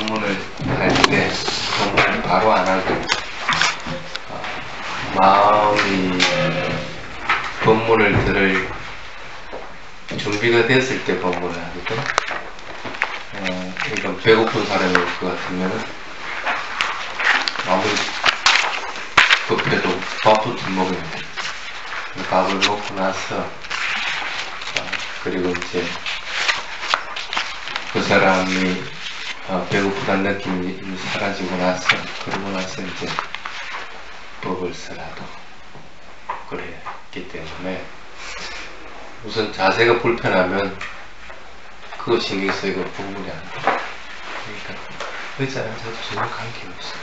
법문을 할 때 법문을 바로 안 하고 마음이 법문을 들을 준비가 됐을 때 법문을 하거든. 그러니까 배고픈 사람이 올 것 같으면 아무리 급해도 밥부터 먹으면 돼. 밥을 먹고 나서 그리고 이제 그 사람이 배고프다는 느낌이 사라지고 나서 그러고 나서 이제 법을 쓰라도 그랬기 때문에 우선 자세가 불편하면 그거 신경 쓰이고 법문이 안 돼. 그러니까 의자에 앉아도 전혀 관계없어.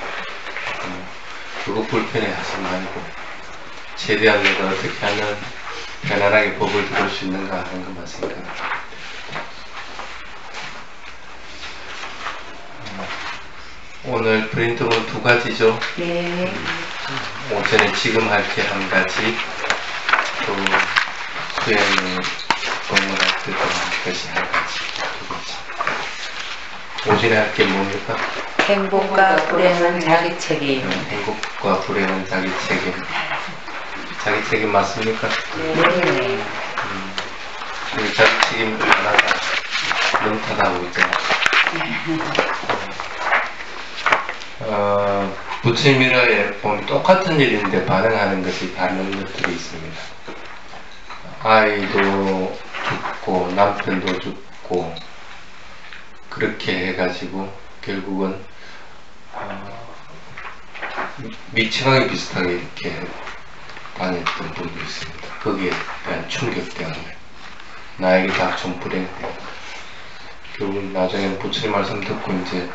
그거 불편해 하지 말고 최대한 내가 어떻게 하면 편안하게 법을 들을 수 있는가 하는 것만 생각해. 오늘 프린트는 2가지죠? 네. 오전에 지금 할 게 1가지, 또 수행을 법문할 때도 한 것이 1가지, 2가지. 오전에 할 게 뭡니까? 행복과 불행은 자기 책임. 행복과 불행은 자기 책임. 자기 책임 맞습니까? 네. 자기 책임 안 하다 너무 탓하고 있잖아. 부처님이라에 보면 똑같은 일인데 반응하는 것이 다른 것들이 있습니다. 아이도 죽고 남편도 죽고 그렇게 해가지고 결국은 미치광이 비슷하게 이렇게 다녔던 분도 있습니다. 거기에 대한 충격 때문에 나에게 닥쳐온 불행 때문에 결국 나중에 부처님 말씀 듣고 이제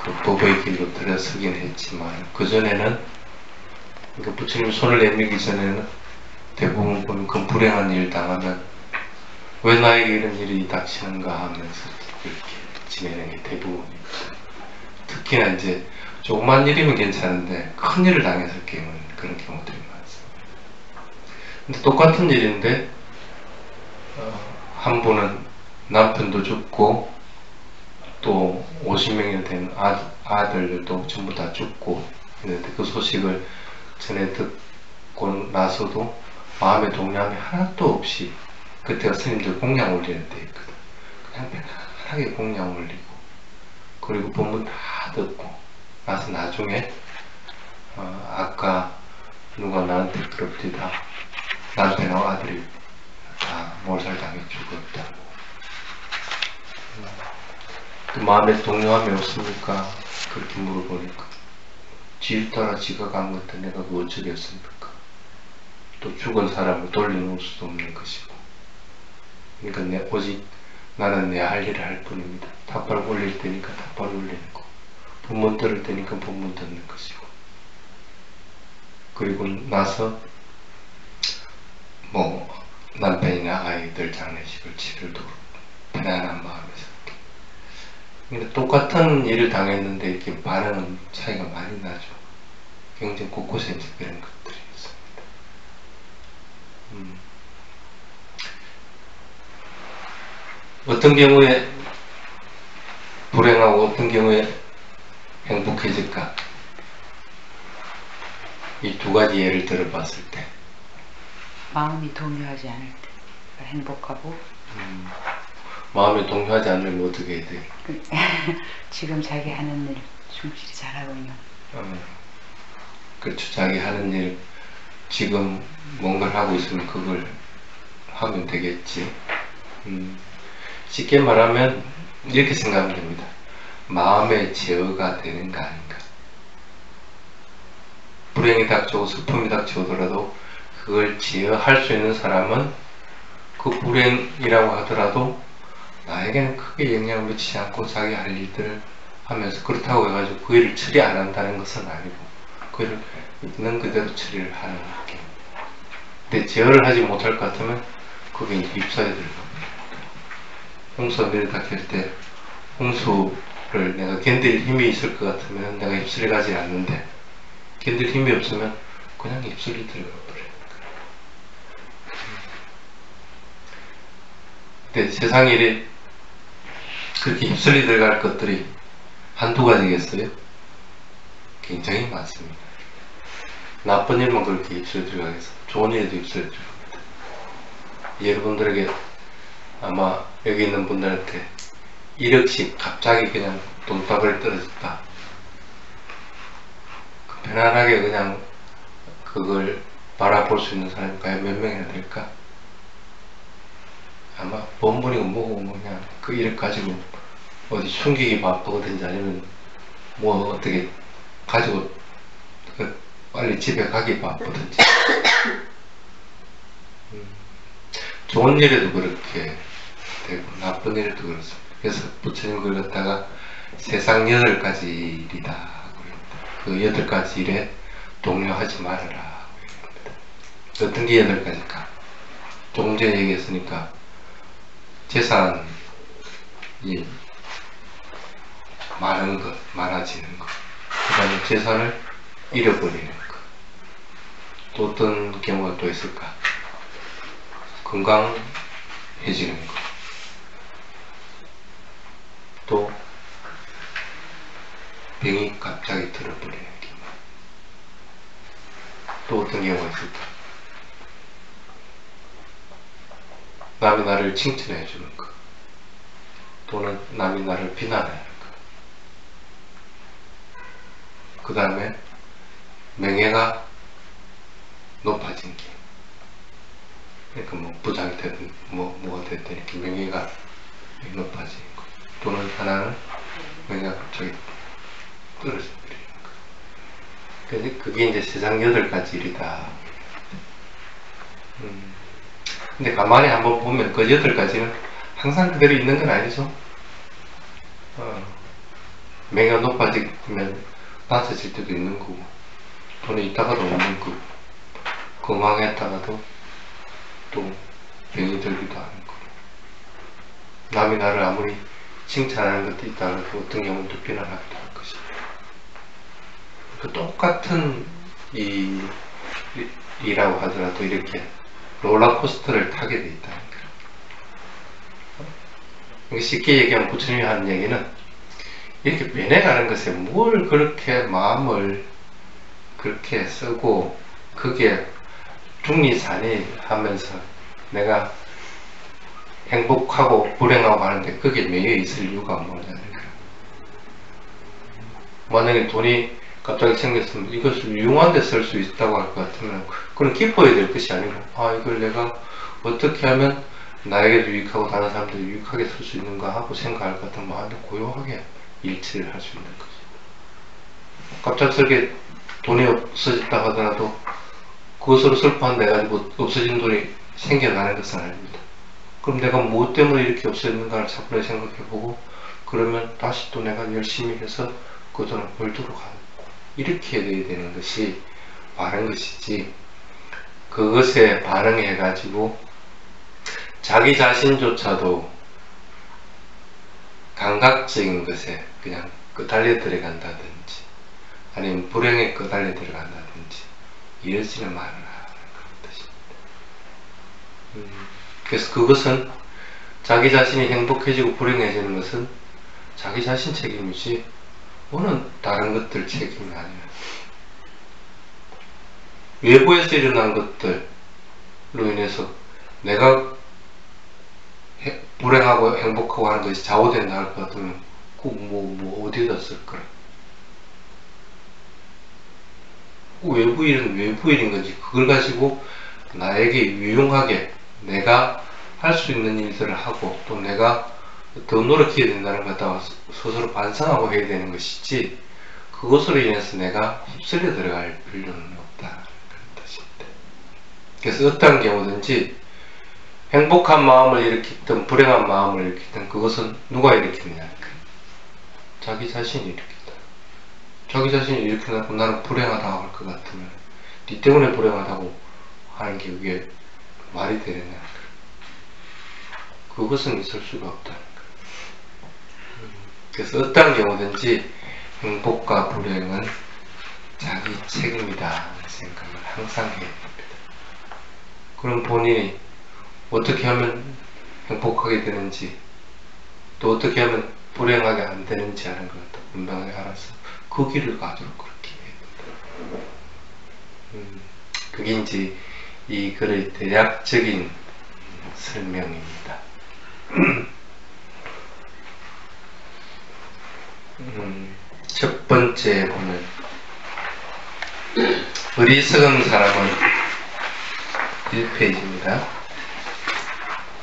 그 법의 길로 들어서긴 했지만 그전에는 그러니까 부처님 손을 내밀기 전에는 대부분 보면 그 불행한 일 당하면 왜 나에게 이런 일이 닥치는가 하면서 이렇게 지내는 게 대부분입니다. 특히나 이제 조그만 일이면 괜찮은데 큰 일을 당해서 깨는 그런 경우들이 많습니다. 근데 똑같은 일인데 한 분은 남편도 죽고 또 50명이 된 아들도 전부 다 죽고 있는데 그 소식을 전해 듣고 나서도 마음의 동요함이 하나도 없이 그때가 스님들 공양 올리는 때였거든. 그냥 편하게 공양 올리고 그리고 법문 다 듣고 나서 나중에 아까 누가 나한테 그럽디다 남편하고 아들이 다 몰살당해 죽었다고. 그 마음에 동요함이 없습니까? 그렇게 물어보니까 지를 따라 지가 간 건데 내가 그 어쩌겠습니까? 또 죽은 사람을 돌려놓을 수도 없는 것이고 그러니까 오직 나는 내 할 일을 할 뿐입니다. 탑발 올릴 때니까 탑발 올리는 거, 법문 들을 때니까 법문 듣는 것이고 그리고 나서 뭐 남편이나 아이들 장례식을 치르도록 편안한 마음에서 근데 똑같은 일을 당했는데 이렇게 반응은 차이가 많이 나죠. 굉장히 곳곳에 이제 그런 것들이 있습니다. 어떤 경우에 불행하고 어떤 경우에 행복해질까? 이 2가지 예를 들어봤을 때 마음이 동요하지 않을 때 행복하고 마음이 동요하지 않으면 어떻게 해야 돼? 지금 자기 하는 일 충실히 잘하고 있는. 그렇죠. 자기 하는 일 지금 뭔가를 하고 있으면 그걸 하면 되겠지. 쉽게 말하면 이렇게 생각하면 됩니다. 마음의 제어가 되는가 아닌가. 불행이 닥쳐오고 슬픔이 닥쳐오더라도 그걸 제어할 수 있는 사람은 그 불행이라고 하더라도 나에게는 크게 영향을 미치지 않고 자기 할 일들을 하면서 그렇다고 해가지고 그 일을 처리 안 한다는 것은 아니고 그 일을 있는 그대로 처리를 하는 느낌. 근데 제어를 하지 못할 것 같으면 그게 이제 입사에 들어갑니다. 홍수가 내려닥칠 때 홍수를 내가 견딜 힘이 있을 것 같으면 내가 입술에 가지 않는데 견딜 힘이 없으면 그냥 입술이 들어가 버려요. 근데 세상 일이 그 그렇게 휩쓸려 들어갈 것들이 한두 가지겠어요? 굉장히 많습니다. 나쁜 일만 그렇게 휩쓸려 들어가겠어. 좋은 일에도 휩쓸려 들어갑니다. 여러분들에게 아마 여기 있는 분들한테 1억씩 갑자기 그냥 돈다발이 떨어졌다. 편안하게 그냥 그걸 바라볼 수 있는 사람이 과연 몇 명이나 될까? 아마 본분이고 뭐고 뭐 그냥 그 1억 가지고 어디 숨기기 바쁘거든지 아니면 뭐 어떻게 가지고 빨리 집에 가기 바쁘든지. 좋은 일에도 그렇게 되고 나쁜 일에도 그렇습니다. 그래서 부처님 그걸 갖다가 세상 8가지 일이다. 그 8가지 일에 동요하지 말아라. 어떤 게 8가지일까? 조금 전에 얘기했으니까 재산이 많은 것, 많아지는 것, 그 다음에 재산을 잃어버리는 것. 또 어떤 경우가 또 있을까? 건강해지는 것. 또 병이 갑자기 들어버리는 경우. 또 어떤 경우가 있을까? 남이 나를 칭찬해 주는 것. 또는 남이 나를 비난하는 것. 그 다음에 명예가 높아진 게, 그러니까 뭐 부장이 되든 뭐가 되든 이렇게 명예가 높아진 거. 또는 하나는 명예가 갑자기 떨어져 버리는 거. 그게 이제 세상 8가지 일이다. 근데 가만히 한번 보면 그 8가지는 항상 그대로 있는 건 아니죠. 명예가 높아지면 낮아질 때도 있는 거고, 돈이 있다가도 없는 거고, 건강했다가도 또 병이 들기도 하는 거고, 남이 나를 아무리 칭찬하는 것도 있다가도 어떤 경우는 또 비난하기도 할 것이고, 그 똑같은 일이라고 하더라도 이렇게 롤러코스터를 타게 돼 있다는 거예요. 쉽게 얘기하면 부처님이 하는 얘기는 이렇게 변해가는 것에 뭘 그렇게 마음을 그렇게 쓰고 그게 중리산이 하면서 내가 행복하고 불행하고 하는데 그게 매여 있을 이유가 뭐냐는 거예요. 만약에 돈이 갑자기 생겼으면 이것을 유용한 데 쓸 수 있다고 할 것 같으면 그건 기뻐야 될 것이 아니고, 이걸 내가 어떻게 하면 나에게도 유익하고 다른 사람들도 유익하게 쓸 수 있는가 하고 생각할 것 같으면 마음이 고요하게 일치를 할 수 있는 거죠. 갑작스럽게 돈이 없어졌다 하더라도 그것으로 슬퍼한다 해가지고 없어진 돈이 생겨나는 것은 아닙니다. 그럼 내가 무엇 때문에 이렇게 없어졌는가를 차분히 생각해보고 그러면 다시 또 내가 열심히 해서 그 돈을 벌도록 하고 이렇게 돼야 되는 것이 바른 것이지, 그것에 반응해가지고 자기 자신조차도 감각적인 것에 그냥 끄달려 들어간다든지 아니면 불행에 끄달려 들어간다든지 이러지는 말아라 그런 뜻입니다. 그래서 그것은 자기 자신이 행복해지고 불행해지는 것은 자기 자신 책임이지 어느 다른 것들 책임이 아니에요. 외부에서 일어난 것들로 인해서 내가 불행하고 행복하고 하는 것이 좌우된다 할 것 같으면 어디에다 쓸 거라. 외부 일은 외부 일인 거지. 그걸 가지고 나에게 유용하게 내가 할 수 있는 일들을 하고 또 내가 더 노력해야 된다는 것 갖다가 스스로 반성하고 해야 되는 것이지, 그것으로 인해서 내가 휩쓸려 들어갈 필요는 없다 그런 뜻입니다. 그래서 어떤 경우든지 행복한 마음을 일으키든 불행한 마음을 일으키든 그것은 누가 일으키느냐, 자기 자신이 일으킨다. 자기 자신이 일으켜놓고 나는 불행하다고 할 것 같으면 네 때문에 불행하다고 하는 게 그게 말이 되느냐, 그것은 있을 수가 없다는 거예요. 그래서 어떤 경우든지 행복과 불행은 자기 책임이다 하는 생각을 항상 해야 됩니다. 그럼 본인이 어떻게 하면 행복하게 되는지, 또 어떻게 하면 불행하게 안 되는지 하는 걸 분명하게 알아서 그 길을 가도록 그렇게 해야 된다. 그게 이제 이 글의 대략적인 설명입니다. 첫 번째 보면 어리석은 사람은 1페이지입니다.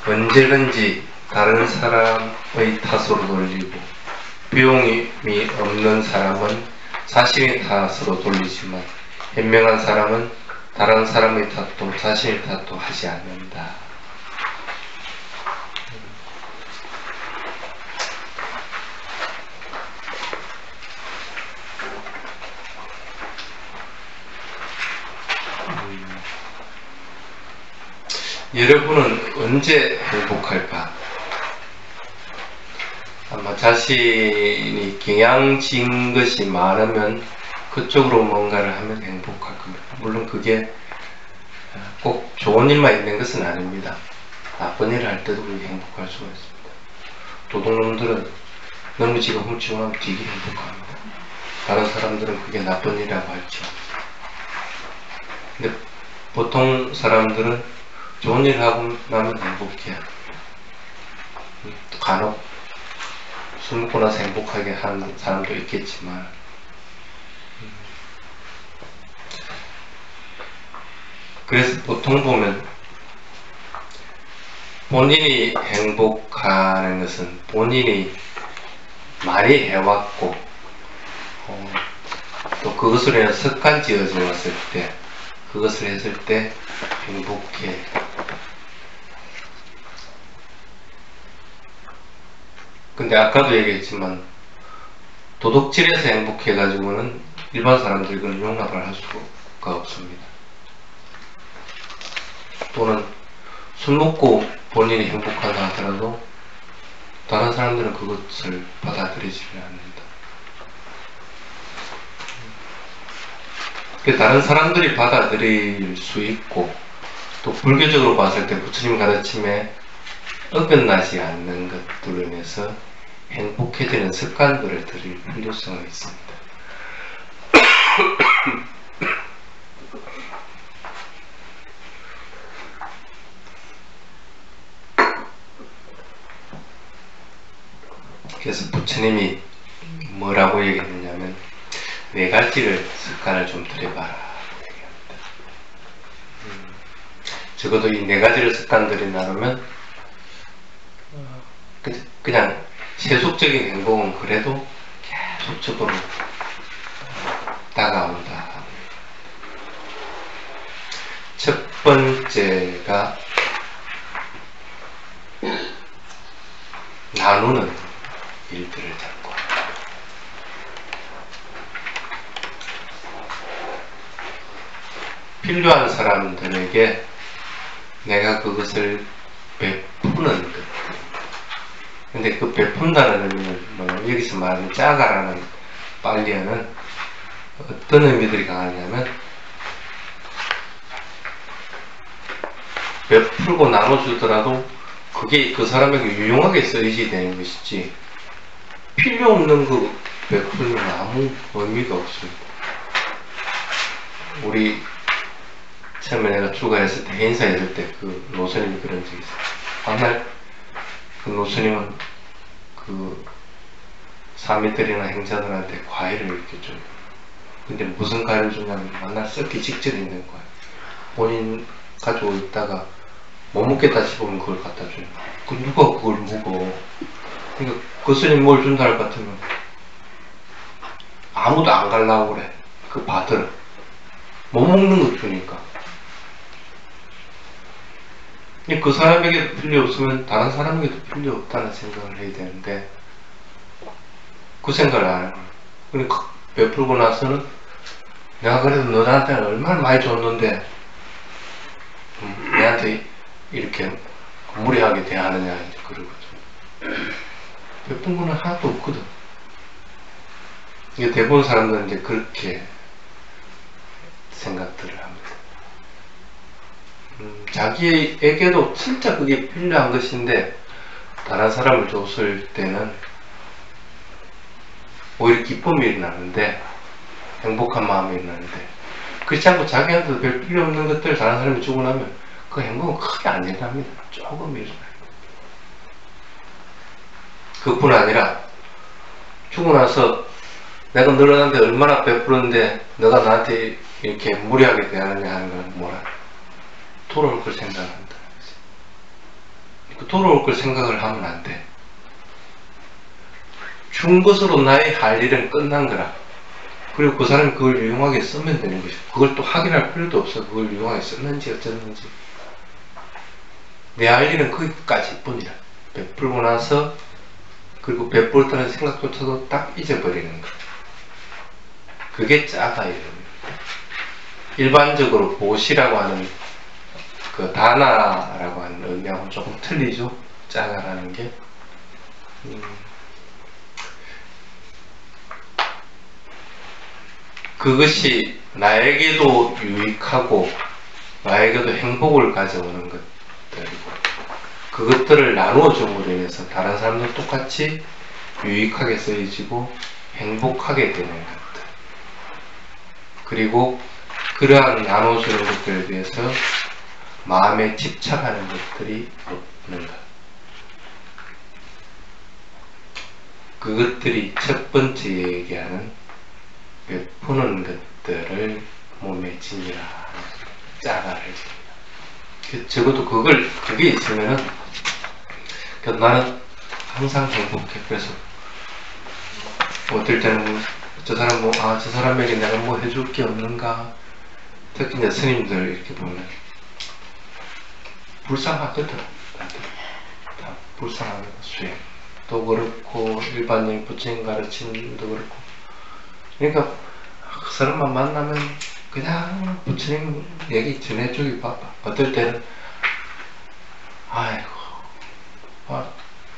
언제든지 다른 사람의 탓으로 돌리고 비용이 없는 사람은 자신의 탓으로 돌리지만 현명한 사람은 다른 사람의 탓도 자신의 탓도 하지 않는다. 여러분은 언제 행복할까? 아마 자신이 경향진 것이 많으면 그쪽으로 뭔가를 하면 행복할 겁니다. 물론 그게 꼭 좋은 일만 있는 것은 아닙니다. 나쁜 일을 할 때도 그렇게 행복할 수가 있습니다. 도둑놈들은 너무 지가 훔치고 나면 되게 행복합니다. 다른 사람들은 그게 나쁜 일이라고 할지. 근데 보통 사람들은 좋은 일 하고 나면 행복해요. 간혹 술 먹고 나서 행복하게 하는 사람도 있겠지만 그래서 보통 보면 본인이 행복하는 것은 본인이 많이 해왔고 또 그것으로 인해서 습관지어져 왔을 때 그것을 했을 때 행복해. 근데 아까도 얘기했지만 도둑질해서 행복해가지고는 일반 사람들이 그걸 용납을 할 수가 없습니다. 또는 술 먹고 본인이 행복하다 하더라도 다른 사람들은 그것을 받아들이지를 않는다. 다른 사람들이 받아들일 수 있고 또 불교적으로 봤을 때 부처님 가르침에 어긋나지 않는 것들로 인해서 행복해지는 습관들을 들일 필요성이 있습니다. 그래서 부처님이 뭐라고 얘기했느냐면 네 가지를 습관을 좀 들여봐라 얘기합니다. 적어도 이 네 가지를 습관들이 나누면 그냥 세속적인 행복은 그래도 계속적으로 다가온다. 첫 번째가 나누는 일들을 잡고 필요한 사람들에게 내가 그것을 베푸는 것. 근데 그 베푼다는 의미는 뭐냐면 여기서 말하는 짜가라는 빨리어는 어떤 의미들이 강하냐면 베풀고 나눠주더라도 그게 그 사람에게 유용하게 쓰이게 되는 것이지 필요 없는 그 베풀면 아무 의미가 없습니다. 우리 처음에 내가 출가했을 때 행사했을 때 그 노스님이 그런 적이 있어요. 한날 그 노스님은 그 사미들이나 행자들한테 과일을 이렇게 줘요. 근데 무슨 과일을 주냐면 만날 썩기 직전에 있는 거예요. 본인 가지고 있다가 못 먹겠다 싶으면 그걸 갖다 줘요. 그 누가 그걸 먹어? 그러니까 그 스님 뭘 준다 할 것 같으면 아무도 안 가려고 그래. 그 받으러 못 먹는 거 주니까. 그 사람에게도 필요 없으면 다른 사람에게도 필요 없다는 생각을 해야 되는데 그 생각을 안 해요. 그러니까 베풀고 나서는 내가 그래도 너한테는 얼마나 많이 줬는데 내한테 이렇게 무례하게 대하느냐 이제 그러거든. 베푼 거는 하나도 없거든. 이게 대부분 사람들은 이제 그렇게 생각들을 합니다. 자기에게도 진짜 그게 필요한 것인데 다른 사람을 줬을 때는 오히려 기쁨이 일어나는데, 행복한 마음이 일어나는데, 그렇지 않고 자기한테도 별 필요 없는 것들 다른 사람이 주고 나면 그 행복은 크게 안 일어납니다. 조금 일어나요. 그뿐 아니라 주고 나서 내가 너한테 얼마나 베풀었는데 너가 나한테 이렇게 무리하게 대하느냐 하는 건 뭐라? 돌아올 걸 생각한다. 그 돌아올 걸 생각을 하면 안 돼. 준 것으로 나의 할 일은 끝난 거라. 그리고 그 사람이 그걸 유용하게 쓰면 되는 것이고, 그걸 또 확인할 필요도 없어. 그걸 유용하게 썼는지 어쩌는지. 내 할 일은 거기까지 뿐이라. 베풀고 나서, 그리고 베풀었다는 생각조차도 딱 잊어버리는 거. 그게 짜가 이릅니다. 일반적으로 보시라고 하는 그 다나라고 하는 의미하고 조금 틀리죠. 짜가라는 게. 그것이 나에게도 유익하고 나에게도 행복을 가져오는 것들이고, 그것들을 나누어 줌으로 인해서 다른 사람들 똑같이 유익하게 쓰여지고 행복하게 되는 것들, 그리고 그러한 나눠주는 것들에 대해서 마음에 집착하는 것들이 없는 것, 그것들이 첫 번째 얘기하는 베푸는 것들을 몸에 지니라 짜가를 지니라. 적어도 그게 있으면은 나는 항상 행복해. 그래서 어떨 때는 저 사람에게 내가 뭐 해줄 게 없는가. 특히 이제 스님들 이렇게 보면 불쌍하거든. 다 불쌍하거든. 수행도 그렇고 일반인 부처님 가르침도 그렇고. 그러니까 그 사람만 만나면 그냥 부처님 얘기 전해주기 바빠. 어떨 때는 아이고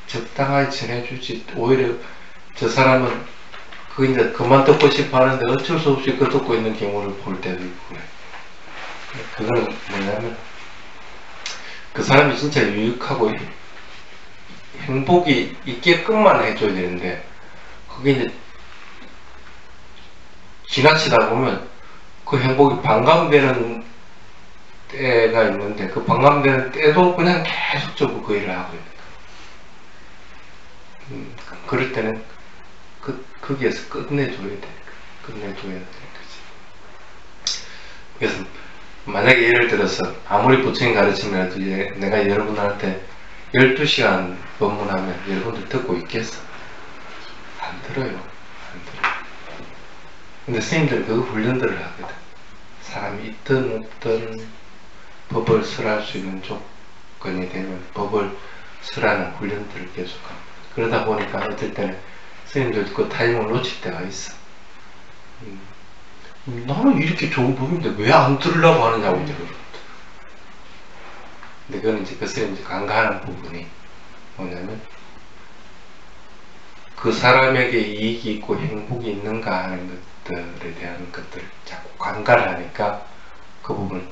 적당하게 전해주지. 오히려 저 사람은 그 이제 그만 듣고 싶어 하는데 어쩔 수 없이 그 듣고 있는 경우를 볼 때도 있고 그래. 그거는 뭐냐면 그 사람이 진짜 유익하고 행복이 있게끔만 해줘야 되는데, 그게 이제 지나치다 보면 그 행복이 반감되는 때가 있는데, 그 반감되는 때도 그냥 계속적으로 그 일을 하고 있는 거야. 그럴 때는 거기에서 끝내줘야 돼. 끝내줘야 되는 거지. 그래서 만약에 예를 들어서 아무리 부처님 가르치면라도 내가 여러분한테 12시간 법문하면 여러분들 듣고 있겠어? 안 들어요. 안 들어요. 근데 스님들 그 훈련들을 하거든. 사람이 있든 없든 법을 설할 수 있는 조건이 되면 법을 설하는 훈련들을 계속합니다. 그러다 보니까 어떨 때는 스님들도 그 타임을 놓칠 때가 있어. 나는 이렇게 좋은 법인데 왜 안 들으려고 하느냐고 이러거든. 근데 그건 이제 그 스님이 간과하는 부분이 뭐냐면, 그 사람에게 이익이 있고 행복이 있는가 하는 것들에 대한 것들을 자꾸 간과를 하니까 그 부분을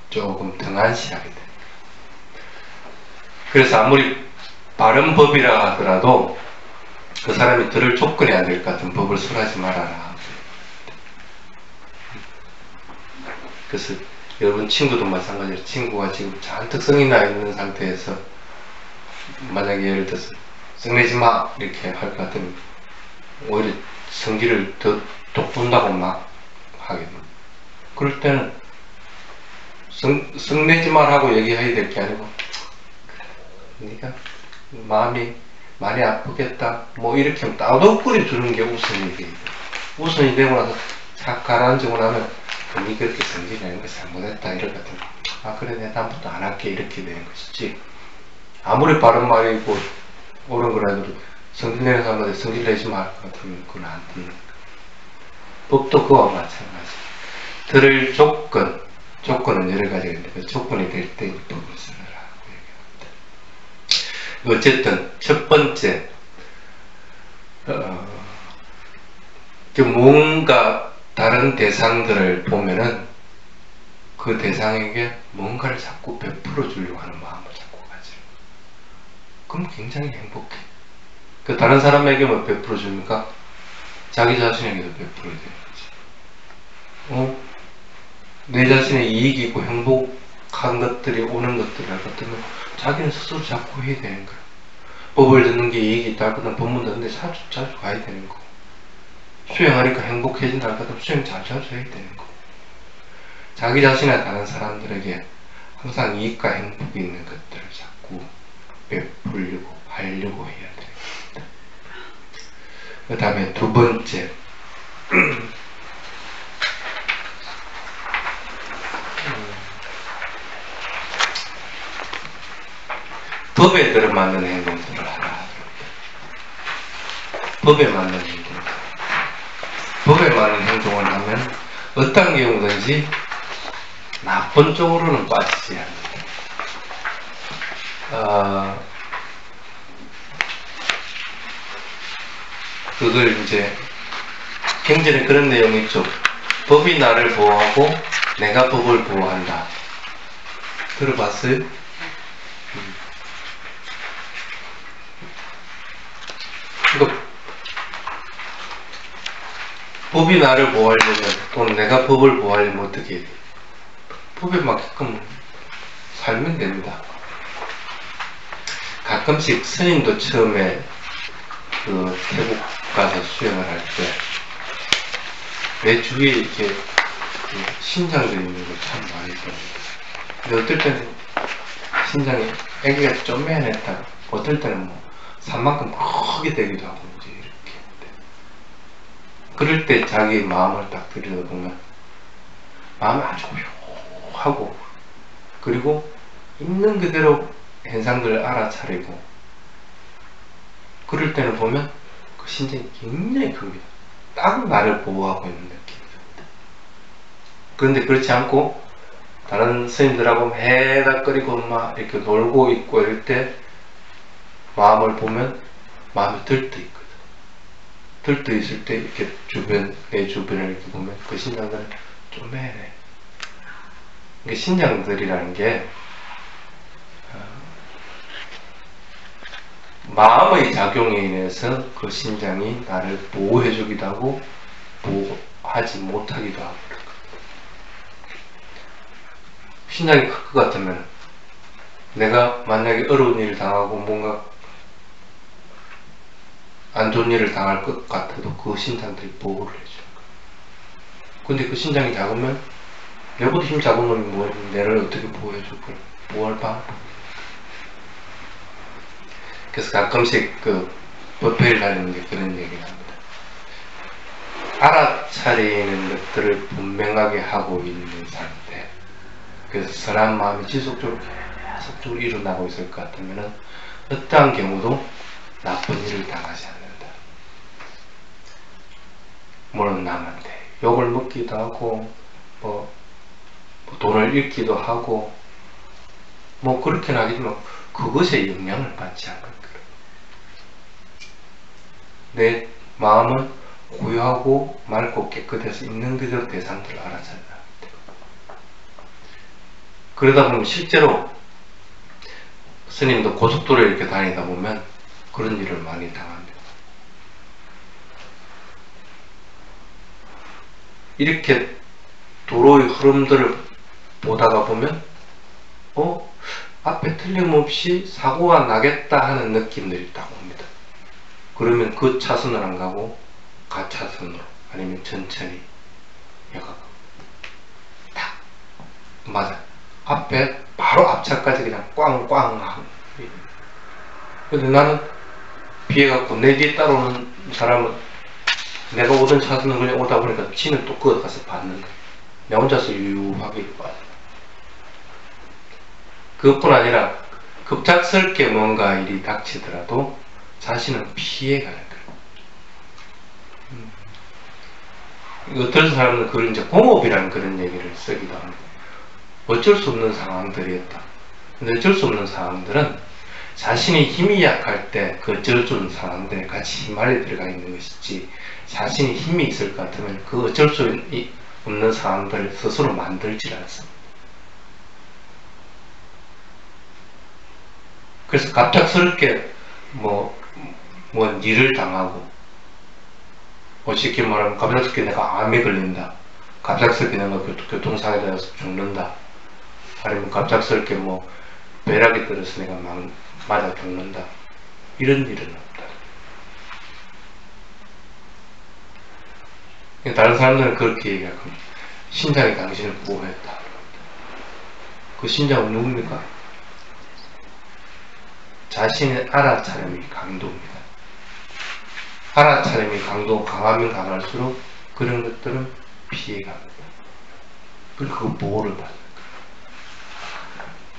조금 등한시하게 됩니다. 그래서 아무리 바른 법이라 하더라도 그 사람이 들을 조건이 안 될 것 같은 법을 설하지 말아라. 그래서 여러분 친구도 마찬가지로, 친구가 지금 잔뜩 성이 나 있는 상태에서 만약에 예를 들어서 성내지 마 이렇게 할 것 같으면 오히려 성기를 더 돋군다고 막 하게 됩니다. 그럴 때는 성내지 말라고 얘기해야 될 게 아니고, 네가 마음이 많이 아프겠다 뭐 이렇게 하면 따독거리 주는 게 우선이 돼요. 우선이 되고 나서 착 가라앉고 나면 니 그렇게 성질내는 거 잘못했다 이럴 것 같으면 그래 내가 다음부터 안 할게 이렇게 되는 것이지, 아무리 바른 말이고 옳은 거라도 성질내는 사람한테 성질내지 말 것 같으면 그건 안 되는 거야. 법도 그와 마찬가지. 들을 조건은 여러 가지가 있는데 그 조건이 될 때 법을 쓰느라고 얘기합니다. 어쨌든 첫 번째 뭔가 다른 대상들을 보면은 그 대상에게 뭔가를 자꾸 베풀어 주려고 하는 마음을 자꾸 가지고, 그럼 굉장히 행복해. 그 다른 사람에게만 베풀어 줍니까? 자기 자신에게도 베풀어야 되는 거지. 내 자신의 이익이고 행복한 것들이 오는 것들을 같으면 자기는 스스로 자꾸 해야 되는 거야. 법을 듣는 게 이익이 있다 하거든 법문 듣는데 자주 가야 되는 거고, 수행하니까 행복해진다 하거든 수행 자주 해야 되는 거고, 자기 자신이나 다른 사람들에게 항상 이익과 행복이 있는 것들을 자꾸 베풀려고 하려고 해야 되는 겁니다. 그 다음에 두 번째, 법에 들어맞는 행동들을 하라. 법에 맞는 행동. 법에 맞는 행동을 하면 어떤 경우든지 나쁜 쪽으로는 빠지지 않는다. 그걸 이제 경전에 그런 내용이 있죠. 법이 나를 보호하고 내가 법을 보호한다. 들어봤어요? 그러니까 법이 나를 보호하려면 또는 내가 법을 보호하려면 어떻게 해야 돼? 법에 맞게끔 살면 됩니다. 가끔씩 스님도 처음에 그 태국 가서 수행을 할 때 내 주위에 이렇게 신장들이 있는 걸 참 많이 봅니다. 근데 어떨 때는 신장이 애기가 쪼매냈다가 어떨 때는 뭐 산만큼 크게 되기도 하고 이제 이렇게. 그럴 때 자기 마음을 딱 들여다보면 마음이 아주 고요하고, 그리고 있는 그대로 현상들을 알아차리고, 그럴 때는 보면 그 신장이 굉장히 큽니다. 딱 나를 보호하고 있는 느낌이 듭니다. 그런데 그렇지 않고 다른 스님들하고 해닥거리고 막 이렇게 놀고 있고 이럴 때 마음을 보면 마음이 들떠있거든. 들떠있을 때 이렇게 내 주변을 이렇게 보면 그 신장들은 좀 매네. 그러니까 신장들이라는 게 마음의 작용에 인해서 그 신장이 나를 보호해주기도 하고 보호하지 못하기도 하고. 신장이 클 것 같으면 내가 만약에 어려운 일을 당하고 뭔가 안 좋은 일을 당할 것 같아도 그 신장들이 보호를 해주는 거야. 근데 그 신장이 작으면 내보다 힘 작은 놈이 뭐 내를 어떻게 보호해줄 거야? 보호할 방법. 그래서 가끔씩 그 법회를 다니는 게 그런 얘기를 합니다. 알아차리는 것들을 분명하게 하고 있는 상태. 그래서 선한 마음이 지속적으로 계속적으로 일어나고 있을 것 같으면은 어떠한 경우도 나쁜 일을 당하지 않는다. 물론 남한테 욕을 먹기도 하고 뭐 돈을 잃기도 하고 뭐 그렇게는 하겠지만 그것에 영향을 받지 않을 거예요. 내 마음은 고요하고 맑고 깨끗해서 있는 그대로 대상들을 알아차려야 돼요. 그러다 보면 실제로 스님도 고속도로에 이렇게 다니다 보면 그런 일을 많이 당합니다. 이렇게 도로의 흐름들을 보다가 보면 앞에 틀림없이 사고가 나겠다 하는 느낌들이 딱 옵니다. 그러면 그 차선을 안 가고 가차선으로 아니면 천천히 약간 딱 맞아. 앞에 바로 앞차까지 그냥 꽝꽝 하고. 근데 나는 피해갖고 내 뒤에 따라오는 사람은 내가 오던 차선을 그냥 오다 보니까 지는 또 그거 가서 받는 거야. 내 혼자서 유유하게 빠져. 그것뿐 아니라 급작스럽게 뭔가 일이 닥치더라도 자신은 피해가는 거예요. 어떤 사람은 그걸 이제 공업이라는 그런 얘기를 쓰기도 합니다. 어쩔 수 없는 상황들이었다. 근데 어쩔 수 없는 상황들은 자신이 힘이 약할 때 그 어쩔 수 없는 상황들에 같이 휘말려 들어가 있는 것이지, 자신이 힘이 있을 것 같으면 그 어쩔 수 없는 상황들을 스스로 만들지 않습니다. 그래서 갑작스럽게 뭐 뭐 일을 당하고, 뭐 쉽게 말하면 갑작스럽게 내가 암에 걸린다, 갑작스럽게 내가 교통사고에 대해서 죽는다, 아니면 갑작스럽게 뭐 벼락이 들어서 내가 맞아 죽는다, 이런 일은 없다. 다른 사람들은 그렇게 얘기할 겁니다. 신장이 당신을 보호했다. 그 신장은 누굽니까? 자신의 알아차림이 강도입니다. 알아차림이 강하면 강할수록 그런 것들은 피해갑니다. 그리고 그 보호를 받는 거예요.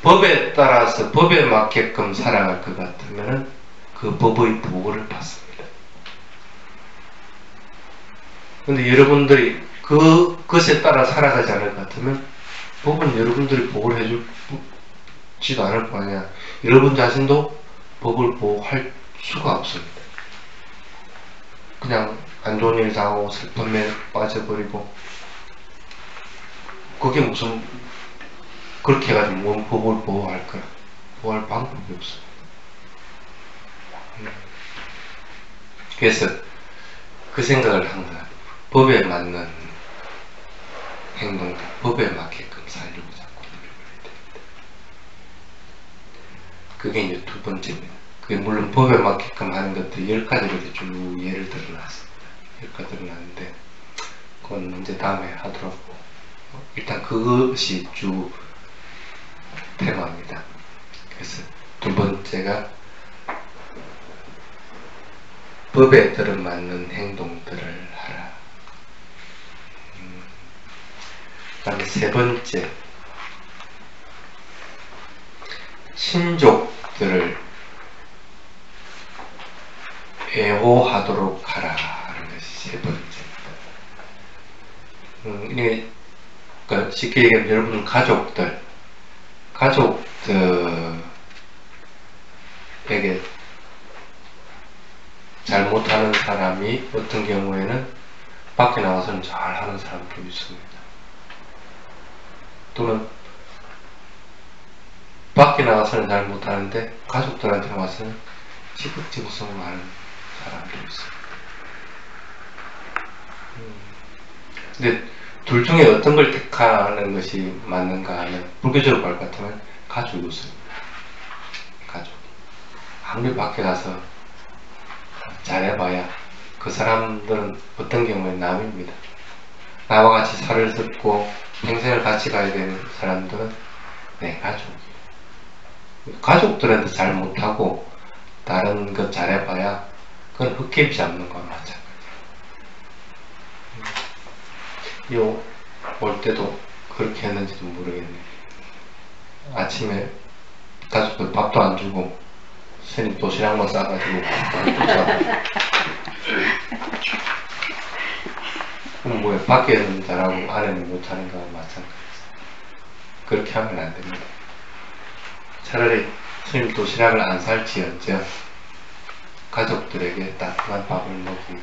법에 따라서 법에 맞게끔 살아갈 것 같으면 그 법의 보호를 받습니다. 근데 여러분들이 그것에 따라 살아가지 않을 것 같으면 법은 여러분들이 보호를 해주지도 않을 거 아니야. 여러분 자신도 법을 보호할 수가 없습니다. 그냥 안 좋은 일 당하고 슬픔에 빠져버리고, 그게 무슨, 그렇게 해가지고 뭔 법을 보호할 거야. 보호할 방법이 없어요. 그래서 그 생각을 항상 법에 맞는 행동들, 법에 맞게끔 살려고 자꾸 노력을 해야 됩니다. 그게 이제 두 번째입니다. 그게 물론 법에 맞게끔 하는 것들이 10가지로 쭉 예를 들어놨습니다. 10가지 들어놨는데, 그건 이제 다음에 하더라고. 일단 그것이 주 테마입니다. 그래서 두 번째가 법에 들어맞는 행동들을 하라. 그 다음에 세 번째, 친족들을 애호하도록 하라 하는 것이 세 번째입니다. 이게 그러니까 쉽게 얘기하면 여러분 가족들에게 잘못하는 사람이 어떤 경우에는 밖에 나가서는 잘하는 사람도 있습니다. 또는 밖에 나가서는 잘 못하는데 가족들한테 와서는 지극지극성을 하는 사람도 있습니다. 근데 둘 중에 어떤 걸 택하는 것이 맞는가 하면, 불교적으로 말 같으면 가족이 있습니다. 가족. 아무리 밖에 가서 잘해봐야 그 사람들은 어떤 경우에 남입니다. 나와 같이 살을 듣고 평생을 같이 가야 되는 사람들은 내 가족이에요. 가족들한테 잘 못하고 다른 것 잘해봐야 그건 흙개비 잡는 거와 마찬가지예요. 올 때도 그렇게 했는지도 모르겠네. 아침에 가족들 밥도 안 주고 스님 도시락만 싸가지고 밥도 싸고, 그럼 뭐야, 밖에는 잘하고 안에는 못하는 거와 마찬가지예요. 그렇게 하면 안 됩니다. 차라리 스님 도시락을 안 살지언정 가족들에게 따뜻한 밥을 먹이고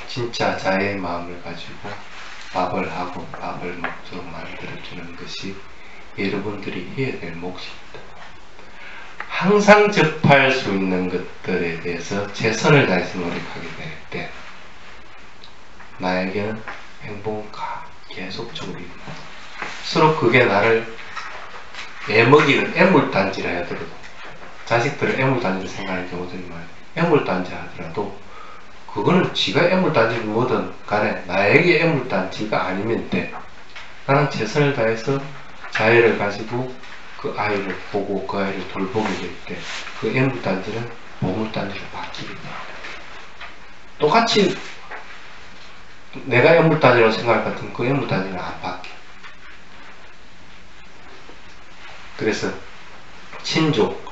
진짜 자애의 마음을 가지고 밥을 하고 밥을 먹도록 만들어주는 것이 여러분들이 해야 될 몫입니다. 항상 접할 수 있는 것들에 대해서 최선을 다해서 노력하게 될 때 나에게는 행복은 계속적으로 일어나요. 서로 그게 나를 애먹이는 애물단지라 하더라도, 자식들을 애물단지로 생각하는 경우들이 많아요. 애물단지 하더라도 그거는 지가 애물단지를 뭐든 간에 나에게 애물단지가 아니면 돼. 나는 최선을 다해서 자애를 가지고 그 아이를 보고 그 아이를 돌보게 될 때 그 애물단지는 보물단지로 바뀌게 됩니다. 똑같이 내가 애물단지라고 생각할 것 같으면 그 애물단지는 안 바뀌어. 그래서 친족,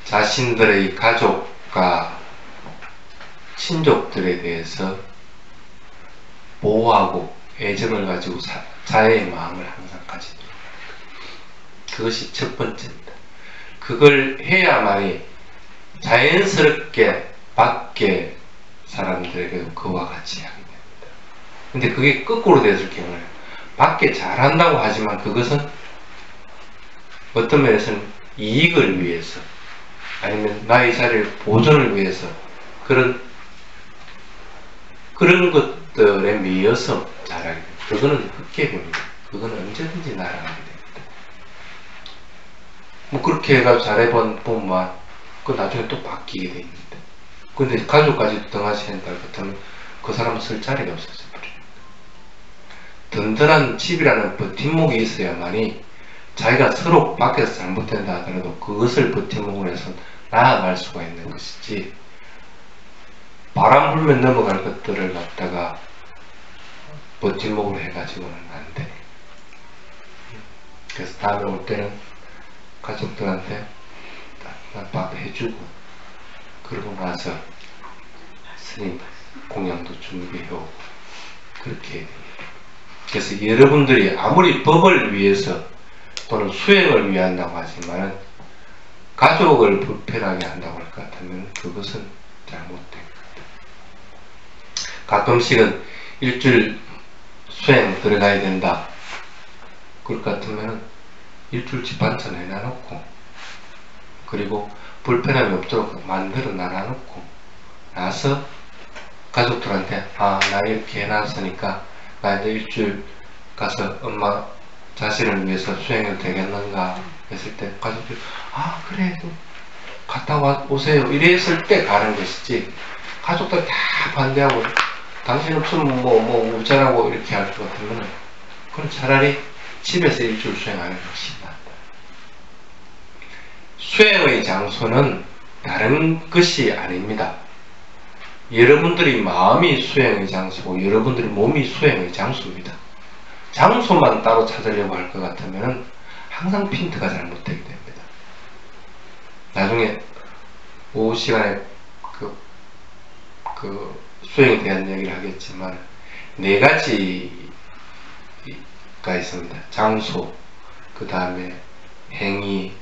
자신들의 가족과 친족들에 대해서 보호하고 애정을 가지고 자애의 마음을 항상 가지도록 합니다. 그것이 첫 번째입니다. 그걸 해야만이 자연스럽게 밖에 사람들에게도 그와 같이 하게 됩니다. 근데 그게 거꾸로 됐을 경우에 밖에 잘한다고 하지만 그것은 어떤 면에서는 이익을 위해서 아니면 나의 자리를 보존을 위해서 그런 것들에 매여서 자라게 됩니다. 그거는 흑계병입니다. 그거는 언제든지 날아가게 됩니다. 뭐 그렇게 해가지고 잘해보면 그 나중에 또 바뀌게 돼 있는데, 근데 가족까지 등하시 한다 같으면 그 사람은 쓸 자리가 없었어요. 든든한 집이라는 버팀목이 있어야만이 자기가 서로 밖에서 잘못된다 하더라도 그것을 버팀목으로 해서 나아갈 수가 있는 것이지, 바람 불면 넘어갈 것들을 갖다가 버팀목으로 해가지고는 안 돼. 그래서 다음에 올 때는 가족들한테 밥 해주고, 그러고 나서 스님 공양도 준비해오고, 그렇게 해야 됩니다. 그래서 여러분들이 아무리 법을 위해서 또는 수행을 위한다고 하지만 가족을 불편하게 한다고 할 것 같으면 그것은 잘못된 것 같아요. 가끔씩은 일주일 수행 들어가야 된다 그럴 것 같으면 일주일 집 반찬 해놔놓고, 그리고 불편함이 없도록 만들어 놔놓고 나서 가족들한테 나 이렇게 해놨으니까 나 이제 일주일 가서 엄마 자신을 위해서 수행을 되겠는가 했을 때 가족들이 그래도 갔다 오세요 이랬을 때 가는 것이지, 가족들 다 반대하고 당신 없으면 뭐 우짜라고 이렇게 할 것 같으면 그건 차라리 집에서 일주일 수행하는 것이 낫다. 수행의 장소는 다른 것이 아닙니다. 여러분들이 마음이 수행의 장소고 여러분들이 몸이 수행의 장소입니다. 장소만 따로 찾으려고 할 것 같으면 항상 핀트가 잘못되게 됩니다. 나중에 오후 시간에 그 수행에 대한 얘기를 하겠지만 4가지가 있습니다. 장소, 그 다음에 행위,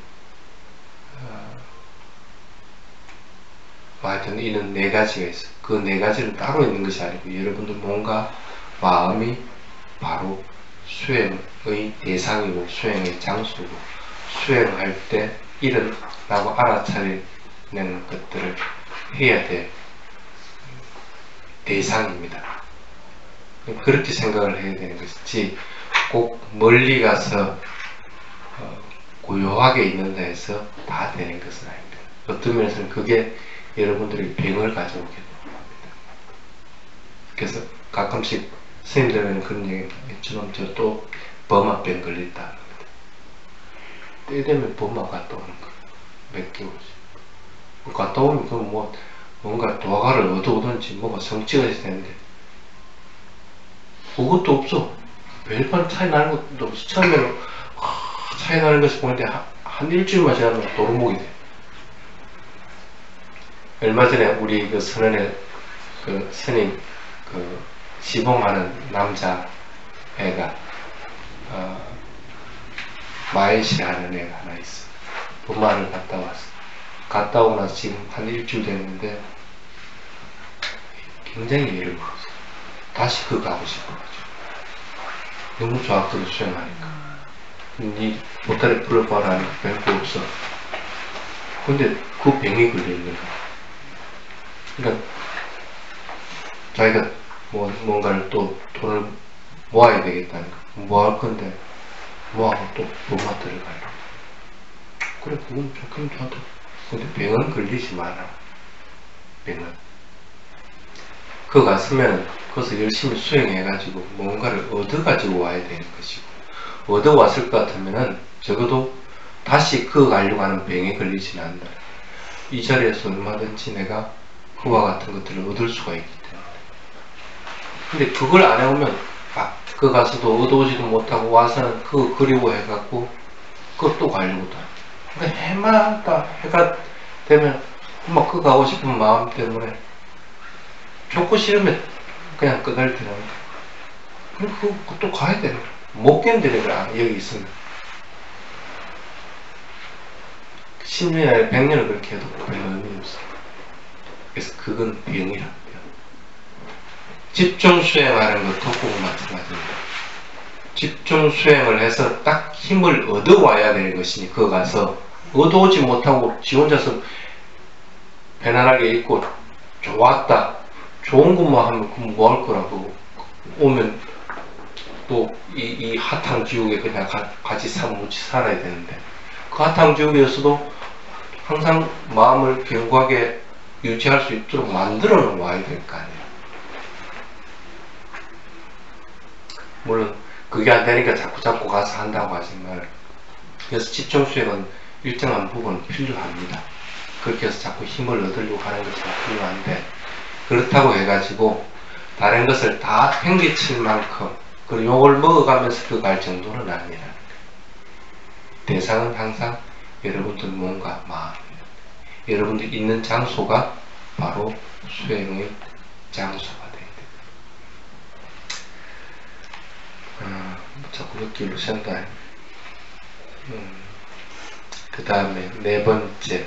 하여튼 이런 4가지가 있어요. 그 4가지는 따로 있는 것이 아니고 여러분들 몸과 마음이 바로 수행의 대상이고 수행의 장소고, 수행할 때 일어나고 알아차리는 것들을 해야 될 대상입니다. 그렇게 생각을 해야 되는 것이지, 꼭 멀리 가서 고요하게 있는다 해서 다 되는 것은 아닙니다. 어떤 면에서는 그게 여러분들이 병을 가져오게 됩니다. 그래서 가끔씩 스님들은 그런 얘기 했지만 저 또 범아병 걸렸다 합니다. 때 되면 범아 갔다 오는 거예요. 몇 개월씩. 갔다 오면 그 뭔가 도화가를 얻어오든지 뭐가 성취가 있어야 되는데 그것도 없어. 별반 차이 나는 것도 없어. 처음에는 차이 나는 것을 보는데 한 일주일만 지나면 도루묵이 돼. 얼마 전에 우리 그 선언에 그 스님 그 시봉하는 남자 애가 마에시아 하는 애가 하나 있어. 부마를 갔다 왔어. 갔다 오고 나서 지금 한 일주일 됐는데 굉장히 예를 들었어. 다시 그거 가고 싶어가지고. 너무 좋았거든, 수행하니까. 니 보따리 풀어봐라 하니까 별거 없어. 근데 그 병이 걸려있는 거야. 그러니까 자기가 뭔가를 또 돈을 모아야 되겠다는 거. 뭐 할 건데 모아고 또 부마 들어가려. 그래, 그건 좋긴 좋다. 근데 병은 걸리지 마라. 병은. 그거 갔으면 거기서 열심히 수행해가지고 뭔가를 얻어가지고 와야 되는 것이고, 얻어왔을 것 같으면은 적어도 다시 그거 가려고 하는 병에 걸리지는 않는다. 이 자리에서 얼마든지 내가 그와 같은 것들을 얻을 수가 있기 때문에. 근데 그걸 안 해오면 그 가서도 얻어오지도 못하고 와서는 그거 그리워해갖고 그것도 가려고 다. 그러니까 해마다 해가 되면 막 그거 가고 싶은 마음 때문에 좋고 싫으면 그냥 끄달리는 거야. 그럼 그것도 가야 되는 거야. 못 견디는 거야, 여기 있으면. 10년이 아니라 100년을 그렇게 해도 별 의미 없어. 그래서 그건 병이란 병. 집중 수행하는 것도 꼭 마찬가지입니다. 집중 수행을 해서 딱 힘을 얻어와야 되는 것이니, 그거 가서 얻어오지 못하고 지 혼자서 편안하게 있고 좋았다. 좋은 것만 하면 그럼 뭐 할 거라고. 오면 또 이 핫한 지옥에 그냥 같이 사무치 살아야 되는데, 그 핫한 지옥에서도 항상 마음을 견고하게 유지할 수 있도록 만들어 놓아야 될 거 아니에요. 물론 그게 안 되니까 자꾸 가서 한다고 하지만, 그래서 집중 수행은 일정한 부분 필요합니다. 그렇게 해서 자꾸 힘을 얻으려고 하는 것이 필요한데, 그렇다고 해가지고 다른 것을 다 행기칠 만큼 그리고 욕을 먹어가면서 그거 갈 정도는 아니라, 대상은 항상 여러분들 몸과 마음입니다. 여러분들 있는 장소가 바로 수행의 장소가 돼야 돼요. 자꾸 옆길로 샌다. 그 다음에 네 번째,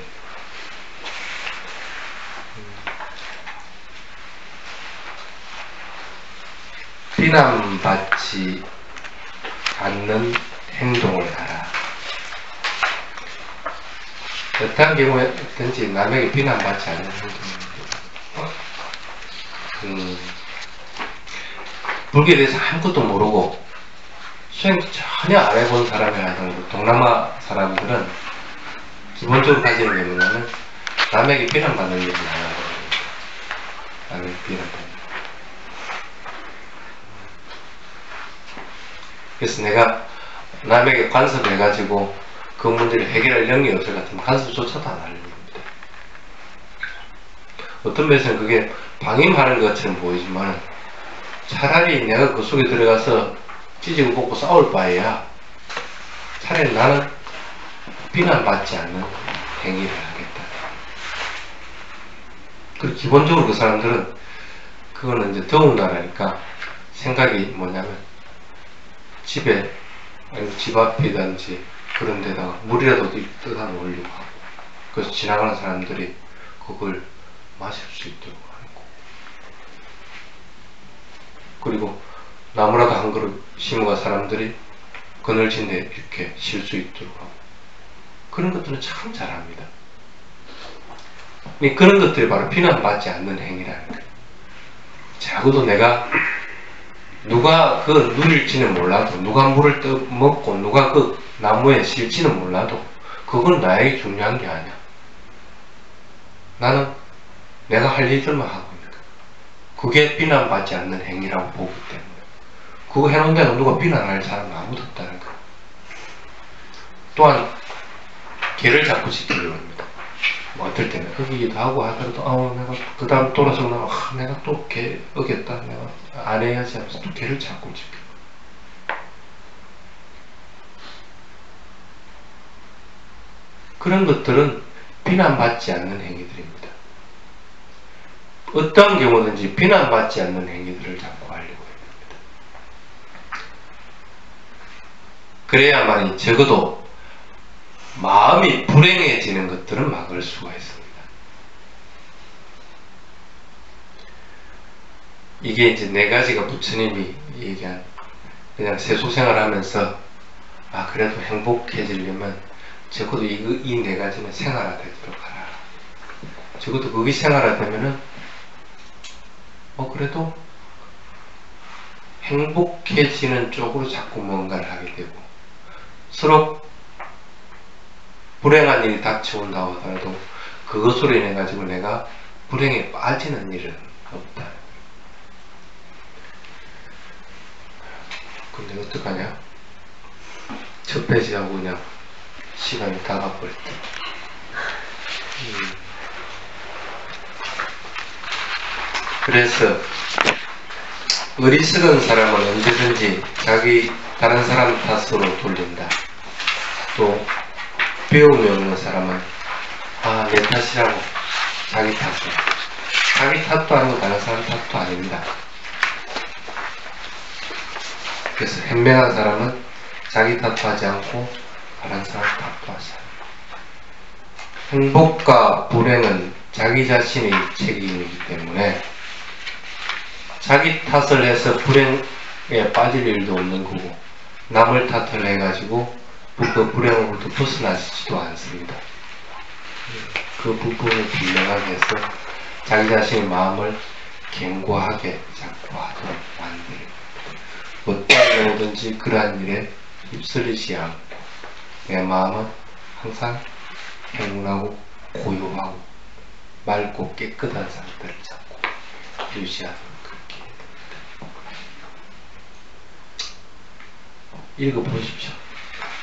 비난받지 않는 행동을 하라. 어떤 경우에든지 남에게 비난받지 않는 행동입니다. 불교에 대해서 아무것도 모르고 수행 전혀 안 해본 사람이라든가 동남아 사람들은 기본적으로 가지는 게 뭐냐면 남에게 비난받는 일을 안 하거든요. 남에게 비난받는. 그래서 내가 남에게 간섭해가지고 그 문제를 해결할 능력이 없을 것 같으면 간섭조차도 안 하려는 겁니다. 어떤 면에서는 그게 방임하는 것처럼 보이지만, 차라리 내가 그 속에 들어가서 찢고 볶고 싸울 바에야 차라리 나는 비난받지 않는 행위를 하겠다. 그리고 기본적으로 그 사람들은 그거는 이제 더운 나라니까 생각이 뭐냐면, 집에 아니면 집 앞이든지 그런 데다가 물이라도 떠다 놓으려고 하고, 그래서 지나가는 사람들이 그걸 마실 수 있도록 하는 거. 그리고 나무라도 한 그릇 심어가 사람들이 그늘진 데 이렇게 쉴 수 있도록 하고, 그런 것들은 참 잘합니다. 그런 것들이 바로 비난받지 않는 행위라는 거예요. 자고도 내가 누가 그 누릴지는 몰라도, 누가 물을 떠먹고 누가 그 나무에 실지는 몰라도 그건 나에게 중요한 게 아니야. 나는 내가 할 일들만 하고 있는 거야. 그게 비난받지 않는 행위라고 보기 때문에 그거 해놓는다고 누가 비난할 사람은 아무도 없다는 거야. 또한 개를 자꾸 지키려고 합니다. 뭐 어떨 때는 어기기도 하고 하더라도 내가 그 다음 돌아서 나면 내가 또 개 어겼다, 내가 안 해야지 하면서 또 개를 자꾸 지켜. 그런 것들은 비난받지 않는 행위들입니다. 어떤 경우든지 비난받지 않는 행위들을 자꾸 하려고 합니다. 그래야만이 적어도 마음이 불행해지는 것들은 막을 수가 있습니다. 이게 이제 네 가지가 부처님이 얘기한, 그냥 세속생활 하면서 그래도 행복해지려면 적어도 이 네 가지는 생활화되도록 하라. 적어도 그게 생활화되면은 그래도 행복해지는 쪽으로 자꾸 뭔가를 하게 되고, 서로 불행한 일이 닥쳐온다고 하더라도 그것으로 인해 가지고 내가 불행에 빠지는 일은 없다. 근데 어떡하냐? 첫 페이지하고 그냥 시간이 다 가버렸다. 그래서 어리석은 사람은 언제든지 다른 사람 탓으로 돌린다. 또 배움이 없는 사람은 내 탓이라고 자기 탓도 아니고 다른 사람 탓도 아닙니다. 그래서 현명한 사람은 자기 탓도 하지 않고 다른 사람 탓도 하지 않아요. 행복과 불행은 자기 자신의 책임이기 때문에 자기 탓을 해서 불행에 빠질 일도 없는 거고, 남을 탓을 해가지고 그 불행으로부터 벗어나지도 않습니다. 그 부분을 분명하게 해서 자기 자신의 마음을 견고하게 잡고 하도록 만들고 어떠한 경우든지 그러한 일에 휩쓸리지 않고 내 마음은 항상 평온하고 고요하고 맑고 깨끗한 상태를 잡고 유지하도록 그렇게 해야 됩니다. 읽어보십시오.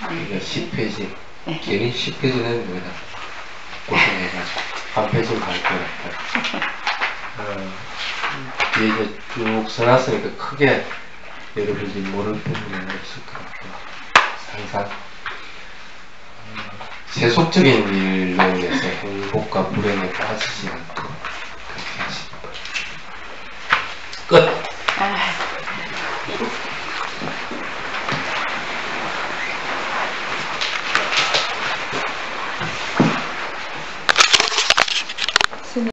이거 10페이지 괜히 10페이지는 여기다 고생해가지고 한 페이지는 갈 거야. 뒤에 이제 쭉 써놨으니까 크게 여러분들이 모를 부분은 없을 것 같고 항상 세속적인 일로 인해서 행복과 불행에 빠지지 않고